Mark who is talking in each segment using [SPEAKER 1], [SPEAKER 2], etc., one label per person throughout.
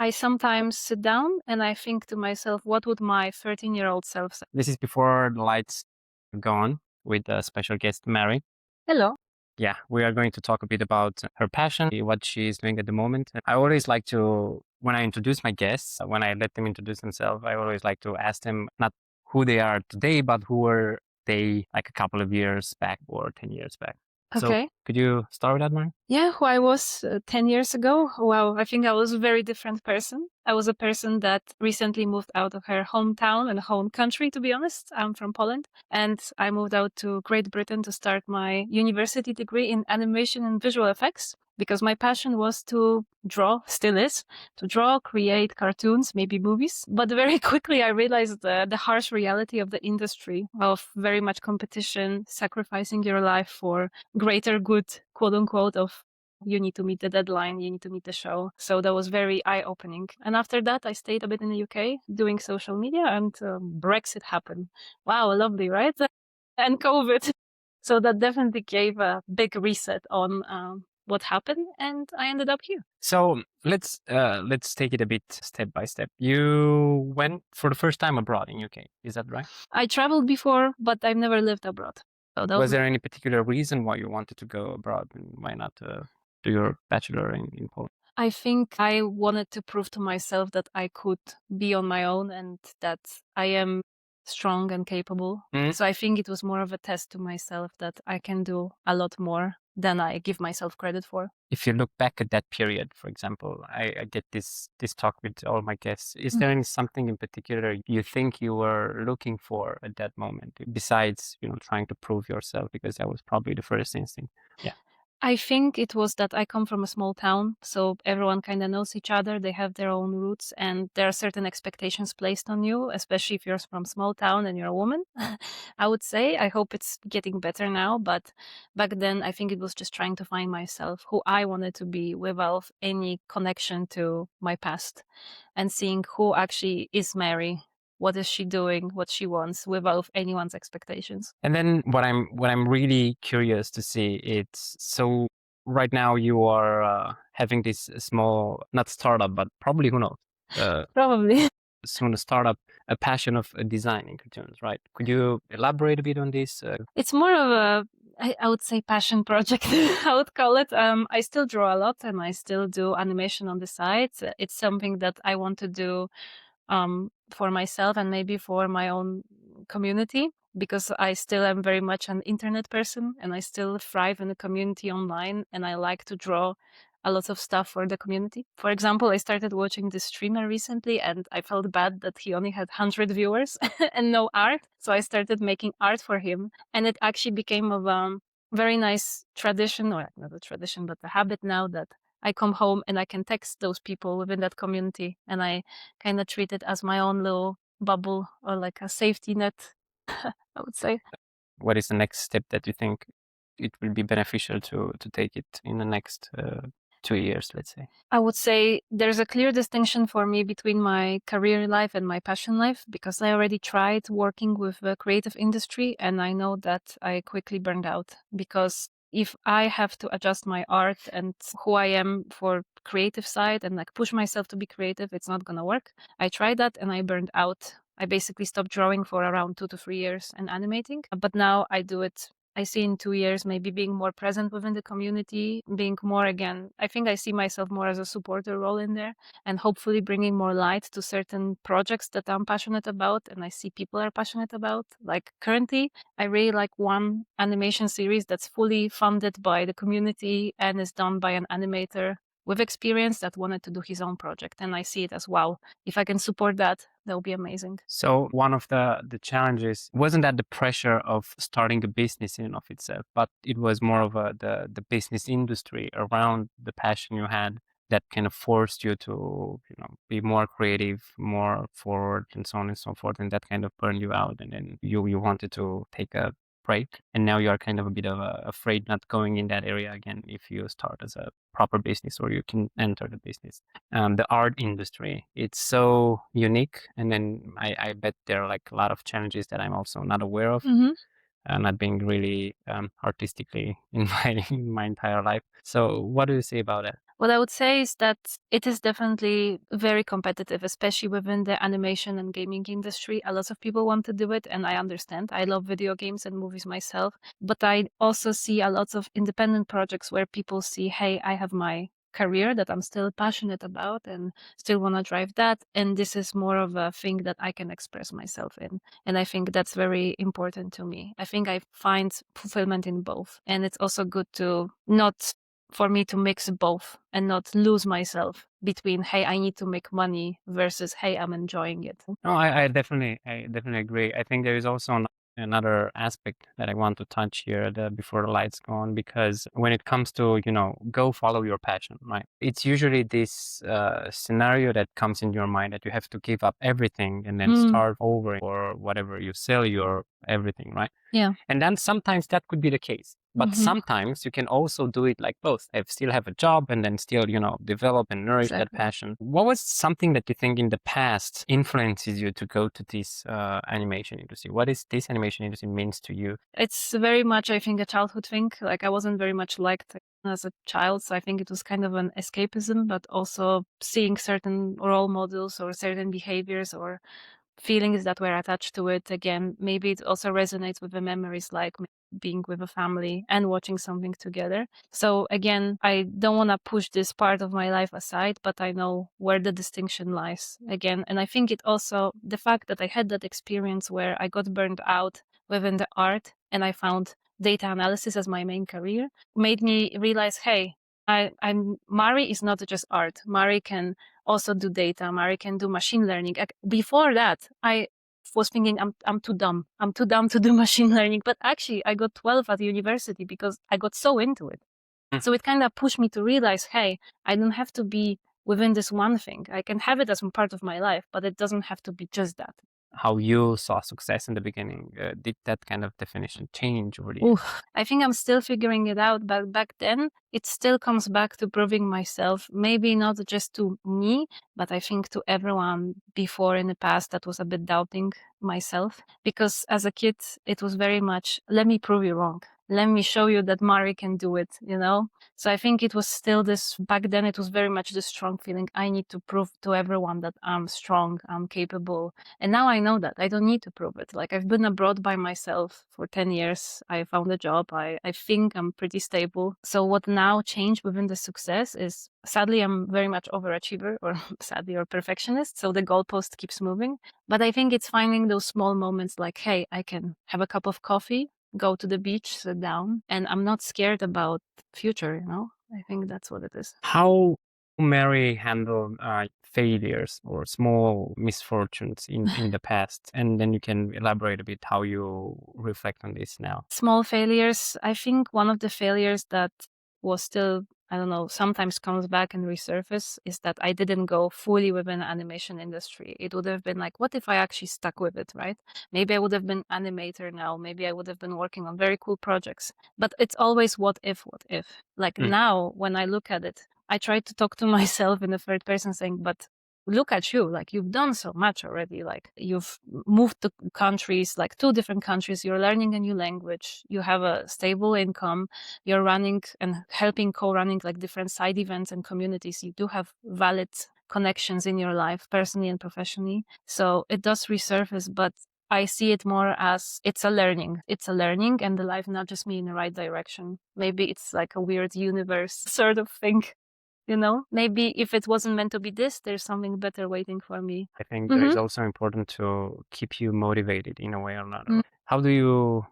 [SPEAKER 1] I sometimes sit down and I think to myself, what would my 13-year-old self say?
[SPEAKER 2] This is before the lights go on with a special guest, Mary.
[SPEAKER 1] Hello.
[SPEAKER 2] Yeah, we are going to talk a bit about her passion, what she's doing at the moment. I always like to, when I introduce my guests, when I let them introduce themselves, I always like to ask them not who they are today, but who were they like a couple of years back or 10 years back. So
[SPEAKER 1] Okay.
[SPEAKER 2] could you start with that, Mary?
[SPEAKER 1] Yeah, who I was 10 years ago. Wow, I think I was a very different person. I was a person that recently moved out of her hometown and home country, to be honest. I'm from Poland. And I moved out to Great Britain to start my university degree in animation and visual effects because my passion was to draw, still is, to draw, create cartoons, maybe movies. But very quickly I realized the harsh reality of the industry of very much competition, sacrificing your life for greater good, quote unquote, of you need to meet the deadline, you need to meet the show. So that was very eye-opening. And after that, I stayed a bit in the UK doing social media, and Brexit happened. Wow, lovely, right? And COVID. So that definitely gave a big reset on what happened, and I ended up here.
[SPEAKER 2] So let's take it a bit step by step. You went for the first time abroad in UK, is that right?
[SPEAKER 1] I traveled before, but I've never lived abroad. So that
[SPEAKER 2] Was
[SPEAKER 1] was
[SPEAKER 2] there any particular reason why you wanted to go abroad, and why not do your bachelor in Poland?
[SPEAKER 1] I think I wanted to prove to myself that I could be on my own and that I am strong and capable.
[SPEAKER 2] Mm.
[SPEAKER 1] So I think it was more of a test to myself that I can do a lot more than I give myself credit for.
[SPEAKER 2] If you look back at that period, for example, I get this talk with all my guests. Is there any something in particular you think you were looking for at that moment, besides trying to prove yourself? Because that was probably the first instinct. Yeah.
[SPEAKER 1] I think it was that I come from a small town, so everyone kind of knows each other. They have their own roots, and there are certain expectations placed on you, especially if you're from small town and you're a woman. I would say. I hope it's getting better now, but back then I think it was just trying to find myself, who I wanted to be without any connection to my past, and seeing who actually is Mary. What is she doing? What she wants without anyone's expectations.
[SPEAKER 2] And then what I'm really curious to see, it's so right now you are having this small, not startup, but probably, who knows,
[SPEAKER 1] Probably.
[SPEAKER 2] soon a startup, a passion of designing cartoons, right? Could you elaborate a bit on this?
[SPEAKER 1] It's more of a, I would say, passion project, I would call it. I still draw a lot and I still do animation on the side. It's something that I want to do for myself and maybe for my own community, because I still am very much an internet person and I still thrive in the community online, and I like to draw a lot of stuff for the community. For example, I started watching this streamer recently and I felt bad that he only had 100 viewers and no art. So I started making art for him, and it actually became of a very nice tradition, or not a tradition, but a habit now, that I come home and I can text those people within that community, and I kind of treat it as my own little bubble or like a safety net, I would say.
[SPEAKER 2] What is the next step that you think it will be beneficial to take it in the next 2 years, let's say?
[SPEAKER 1] I would say there's a clear distinction for me between my career life and my passion life, because I already tried working with the creative industry and I know that I quickly burned out, because if I have to adjust my art and who I am for creative side and like push myself to be creative, it's not gonna work. I tried that and I burned out. I basically stopped drawing for around 2 to 3 years and animating, but now I do it. I see in 2 years maybe being more present within the community, being more, again, I think I see myself more as a supporter role in there, and hopefully bringing more light to certain projects that I'm passionate about and I see people are passionate about. Like currently, I really like one animation series that's fully funded by the community and is done by an animator with experience that wanted to do his own project. And I see it as, wow, if I can support that, that would be amazing.
[SPEAKER 2] So one of the challenges wasn't that the pressure of starting a business in and of itself, but it was more of the business industry around the passion you had that kind of forced you to be more creative, more forward, and so on and so forth, and that kind of burned you out, and then you wanted to take a break, and now you are kind of a bit of afraid not going in that area again if you start as a proper business or you can enter the business. The art industry, it's so unique, and then I bet there are like a lot of challenges that I'm also not aware of, not being really artistically in my entire life. So what do you say about that?
[SPEAKER 1] What I would say is that it is definitely very competitive, especially within the animation and gaming industry. A lot of people want to do it, and I understand. I love video games and movies myself, but I also see a lot of independent projects where people see, hey, I have my career that I'm still passionate about and still want to drive that. And this is more of a thing that I can express myself in. And I think that's very important to me. I think I find fulfillment in both. And it's also good to not for me to mix both and not lose myself between, hey, I need to make money versus, hey, I'm enjoying it.
[SPEAKER 2] No, I definitely agree. I think there is also another aspect that I want to touch here before the lights go on, because when it comes to, go follow your passion, right? It's usually this scenario that comes in your mind that you have to give up everything and then
[SPEAKER 1] Mm,
[SPEAKER 2] start over or whatever you sell your everything, right?
[SPEAKER 1] yeah.
[SPEAKER 2] And then sometimes that could be the case. But
[SPEAKER 1] Hmm.
[SPEAKER 2] sometimes you can also do it like both. I still have a job and then still, develop and nourish that
[SPEAKER 1] Exactly.
[SPEAKER 2] passion. What was something that you think in the past influences you to go to this animation industry? What is this animation industry means to you?
[SPEAKER 1] It's very much, I think, a childhood thing. Like I wasn't very much liked as a child, so I think it was kind of an escapism, but also seeing certain role models or certain behaviors or feelings that were attached to it. Again, maybe it also resonates with the memories like being with a family and watching something together. So again, I don't want to push this part of my life aside, but I know where the distinction lies again. And I think it also, the fact that I had that experience where I got burned out within the art and I found data analysis as my main career made me realize, hey, I'm Mari is not just art. Mari can also do data. Mari can do machine learning. Before that, I was thinking I'm too dumb. I'm too dumb to do machine learning. But actually, I got 12 at university because I got so into it.
[SPEAKER 2] Mm.
[SPEAKER 1] So it kind of pushed me to realize, hey, I don't have to be within this one thing. I can have it as a part of my life, but it doesn't have to be just that.
[SPEAKER 2] How you saw success in the beginning? Did that kind of definition change over the years?
[SPEAKER 1] Oof, I think I'm still figuring it out, but back then it still comes back to proving myself, maybe not just to me, but I think to everyone before in the past that was a bit doubting myself. Because as a kid, it was very much, let me prove you wrong. Let me show you that Mari can do it, you know? So I think it was still this, back then it was very much the strong feeling. I need to prove to everyone that I'm strong, I'm capable, and now I know that I don't need to prove it. Like I've been abroad by myself for 10 years. I found a job. I think I'm pretty stable. So what now changed within the success is sadly I'm very much overachiever or sadly or perfectionist. So the goalpost keeps moving. But I think it's finding those small moments like, hey, I can have a cup of coffee, go to the beach, sit down, and I'm not scared about future, you know? I think that's what it is.
[SPEAKER 2] How Mary handled failures or small misfortunes in the past, and then you can elaborate a bit how you reflect on this now.
[SPEAKER 1] Small failures. I think one of the failures that was still, I don't know, sometimes comes back and resurface is that I didn't go fully within animation industry. It would have been like, what if I actually stuck with it, right? Maybe I would have been animator now. Maybe I would have been working on very cool projects. But it's always what if, what if. Like
[SPEAKER 2] Mm.
[SPEAKER 1] now, when I look at it, I try to talk to myself in the third person saying, but look at you, like you've done so much already, like you've moved to countries, like 2 different countries, you're learning a new language, you have a stable income, you're running and helping co-running like different side events and communities. You do have valid connections in your life personally and professionally, so it does resurface, but I see it more as it's a learning. It's a learning and the life nudges me in the right direction. Maybe it's like a weird universe sort of thing. Maybe if it wasn't meant to be this, there's something better waiting for me.
[SPEAKER 2] I think that
[SPEAKER 1] Hmm.
[SPEAKER 2] is also important to keep you motivated in a way or another. How do you,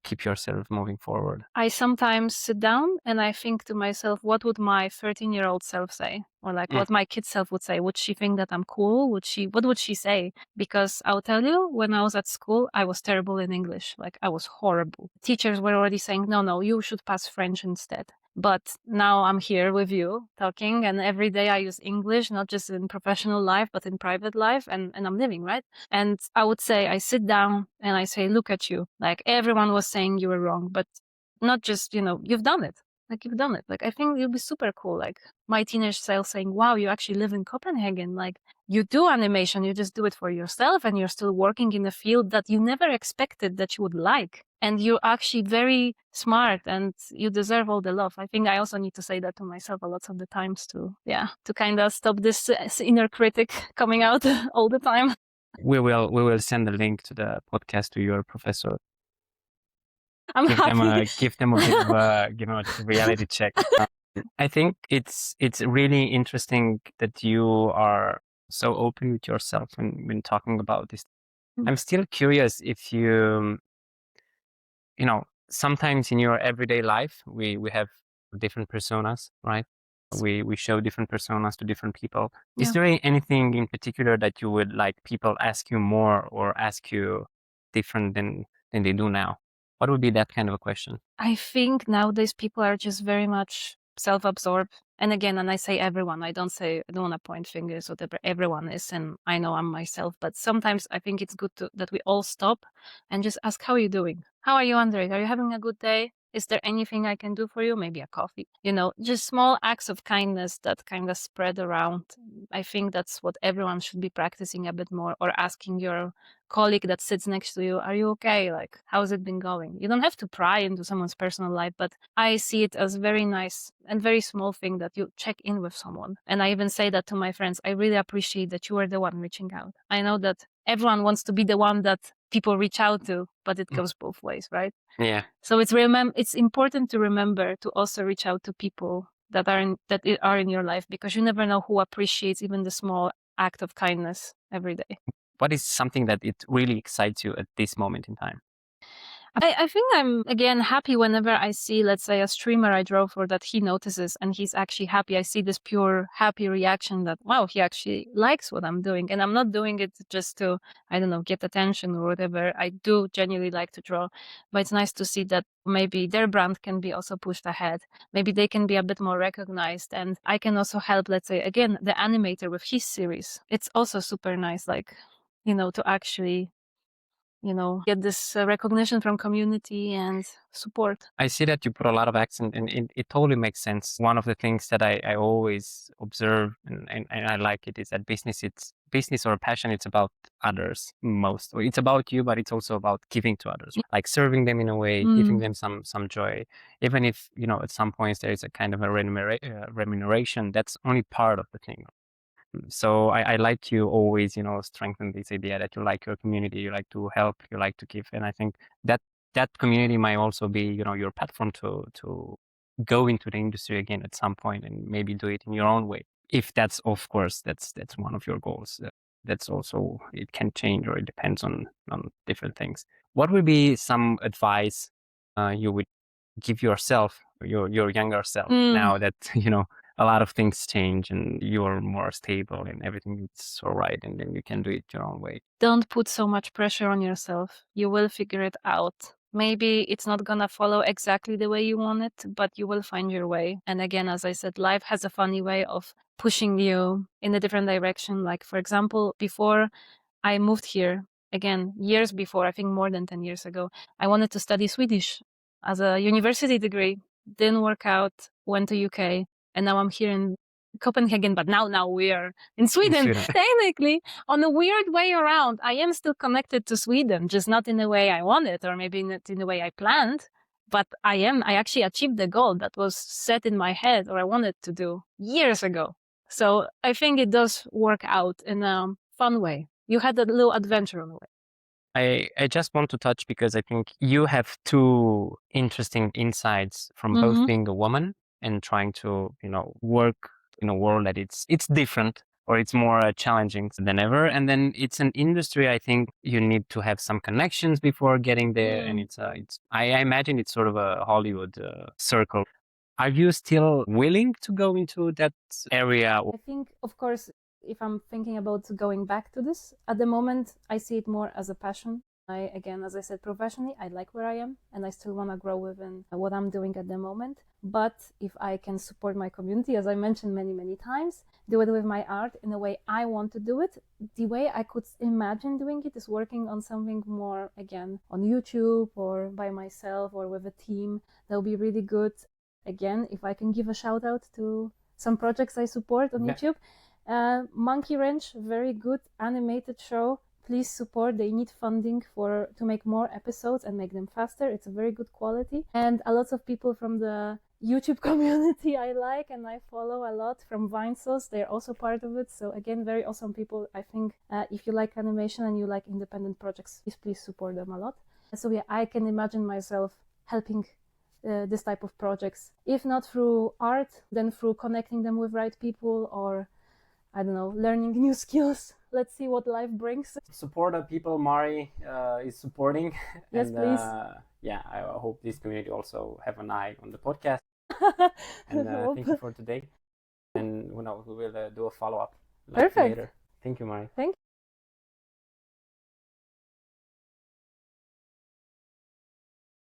[SPEAKER 2] keep yourself moving forward?
[SPEAKER 1] I sometimes sit down and I think to myself, what would my 13-year-old self say? Or like
[SPEAKER 2] Mm.
[SPEAKER 1] what my kid self would say. Would she think that I'm cool? What would she say? Because I'll tell you, when I was at school, I was terrible in English. Like I was horrible. Teachers were already saying, no, no, you should pass French instead. But now I'm here with you talking, and every day I use English, not just in professional life, but in private life, and I'm living, right? And I would say, I sit down and I say, look at you. Like everyone was saying you were wrong, but not just, you've done it. Like you've done it. Like I think it'll be super cool. Like my teenage self saying, "Wow, you actually live in Copenhagen. Like you do animation. You just do it for yourself, and you're still working in a field that you never expected that you would like. And you're actually very smart, and you deserve all the love." I think I also need to say that to myself a lot of the times too. Yeah, to kind of stop this inner critic coming out all the time.
[SPEAKER 2] We will send a link to the podcast to your professor.
[SPEAKER 1] I'm happy.
[SPEAKER 2] Give them a bit of a reality check. I think it's really interesting that you are so open with yourself when talking about this. I'm still curious if sometimes in your everyday life we have different personas, right? We show different personas to different people. Is
[SPEAKER 1] Yeah.
[SPEAKER 2] there anything in particular that you would like people ask you more or ask you different than they do now? What would be that kind of a question?
[SPEAKER 1] I think nowadays people are just very much self-absorbed. And again, and I say everyone, I don't want to point fingers, whatever everyone is. And I know I'm myself, but sometimes I think it's good that we all stop and just ask, how are you doing? How are you, Andre? Are you having a good day? Is there anything I can do for you? Maybe a coffee, just small acts of kindness that kind of spread around. I think that's what everyone should be practicing a bit more, or asking your colleague that sits next to you, are you okay? Like, how's it been going? You don't have to pry into someone's personal life, but I see it as very nice and very small thing that you check in with someone. And I even say that to my friends. I really appreciate that you are the one reaching out. I know that everyone wants to be the one that people reach out to, but it goes both ways, right?
[SPEAKER 2] Yeah.
[SPEAKER 1] So it's important to remember to also reach out to people that are in your life, because you never know who appreciates even the small act of kindness every day.
[SPEAKER 2] What is something that it really excites you at this moment in time?
[SPEAKER 1] I think I'm, again, happy whenever I see, let's say, a streamer I draw for that he notices and he's actually happy. I see this pure happy reaction that, wow, he actually likes what I'm doing. And I'm not doing it just to, I don't know, get attention or whatever. I do genuinely like to draw, but it's nice to see that maybe their brand can be also pushed ahead. Maybe they can be a bit more recognized, and I can also help, let's say, again, the animator with his series. It's also super nice, like, to actually get this recognition from community and support.
[SPEAKER 2] I see that you put a lot of accent, and it totally makes sense. One of the things that I always observe, and I like it, is that it's business or passion. It's about others most. Or it's about you, but it's also about giving to others, like serving them in a way, giving them some joy. Even if at some points there is a kind of a remuneration, that's only part of the thing. So I like you always, strengthen this idea that you like your community, you like to help, you like to give. And I think that that community might also be, your platform to go into the industry again at some point and maybe do it in your own way. If that's, of course, that's one of your goals. That's also, it can change, or it depends on different things. What would be some advice you would give yourself, your younger self, now that a lot of things change and you're more stable and everything is all right, and then you can do it your own way?
[SPEAKER 1] Don't put so much pressure on yourself. You will figure it out. Maybe it's not gonna follow exactly the way you want it, but you will find your way. And again, as I said, life has a funny way of pushing you in a different direction. Like, for example, before I moved here, again, years before, I think more than 10 years ago, I wanted to study Swedish as a university degree. Didn't work out, went to UK, and now I'm here in Copenhagen, but now we are in Sweden.
[SPEAKER 2] Sweden.
[SPEAKER 1] Technically, on a weird way around, I am still connected to Sweden, just not in the way I wanted, or maybe not in the way I planned. But I actually achieved the goal that was set in my head, or I wanted to do years ago. So I think it does work out in a fun way. You had a little adventure on the way.
[SPEAKER 2] I just want to touch, because I think you have two interesting insights from both being a woman and trying to, work in a world that it's different, or it's more challenging than ever. And then it's an industry, I think you need to have some connections before getting there. And I imagine it's sort of a Hollywood circle. Are you still willing to go into that area?
[SPEAKER 1] I think, of course, if I'm thinking about going back to this, at the moment, I see it more as a passion. Again, as I said, professionally, I like where I am, and I still want to grow within what I'm doing at the moment. But if I can support my community, as I mentioned many, many times, do it with my art in the way I want to do it, the way I could imagine doing it is working on something more, again, on YouTube or by myself or with a team. That will be really good. again, if I can give a shout out to some projects I support on YouTube. Monkey Wrench, very good animated show. Please support. They need funding to make more episodes and make them faster. It's a very good quality. And a lot of people from the YouTube community I like and I follow a lot from Vinesauce. They're also part of it. So again, very awesome people. I think if you like animation and you like independent projects, please support them a lot. So yeah, I can imagine myself helping this type of projects. If not through art, then through connecting them with right people, or I don't know, learning new skills. Let's see what life brings.
[SPEAKER 2] Support the people Mari is supporting.
[SPEAKER 1] Yes,
[SPEAKER 2] and,
[SPEAKER 1] please.
[SPEAKER 2] Yeah, I hope this community also have an eye on the podcast. And thank you for today. And we will do a follow-up
[SPEAKER 1] Perfect.
[SPEAKER 2] later. Thank you, Mari.
[SPEAKER 1] Thank you.